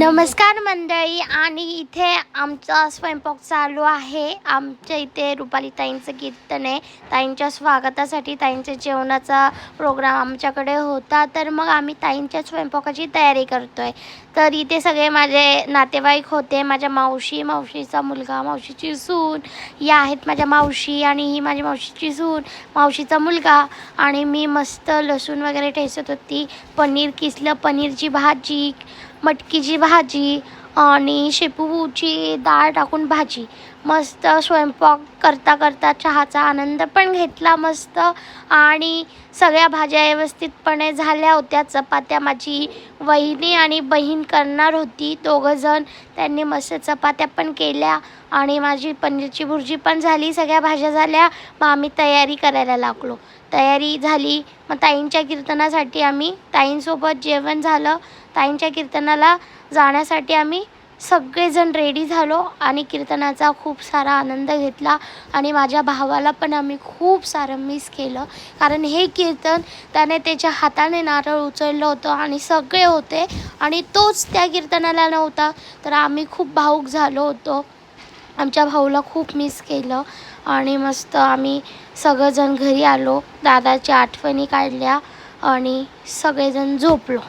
नमस्कार मंडळी. आणि इथे आमचा स्वयंपाक चालू आहे. आमच्या इथे रुपाली ताईंचं कीर्तन आहे. ताईंच्या स्वागतासाठी ताईंच्या जेवणाचा प्रोग्राम आमच्याकडे होता, तर मग आम्ही ताईंच्या स्वयंपाकाची तयारी करतोय. तर इथे सगळे माझे नातेवाईक होते. माझ्या मावशीचा मुलगा, मावशीची सून, या आहेत माझ्या मावशी आणि ही माझी मावशीची सून, मावशीचा मुलगा. आणि मी मस्त लसूण वगैरे ठेचत होती. पनीर किसलं, पनीरची भाजी, मटकीची भाजी आणि शेपूची डाळ टाकून भाजी. मस्त स्वयंपाक करता करता चहाचा आनंद पण घेतला मस्त. आणि सगळ्या भाज्या व्यवस्थितपणे झाल्या होत्या. चपात्या माझी वहिनी आणि बहीण करणार होती, दोघंजण. त्यांनी मस्त चपात्या पण केल्या आणि माझी पनीरची भुर्जी पण झाली. सगळ्या भाज्या झाल्या. मग आम्ही तयारी करायला लागलो. तयारी झाली मग ताईंच्या कीर्तनासाठी आम्ही ताईंसोबत जेवण झालं. ताईंच्या कीर्तनाला जाण्यासाठी आम्ही सगळेजण रेडी झालो आणि कीर्तनाचा खूप सारा आनंद घेतला. आणि माझ्या भावाला पण आम्ही खूप सारं मिस केलं, कारण हे कीर्तन त्याने त्याच्या हाताने नारळ उचललं होतं आणि सगळे होते आणि तोच त्या कीर्तनाला नव्हता. तर आम्ही खूप भावूक झालो होतो. आमच्या भाऊला खूप मिस केलं आणि मस्त आम्ही सगळेजण घरी आलो. दादाच्या आठवणी काढल्या आणि सगळेजण झोपलो.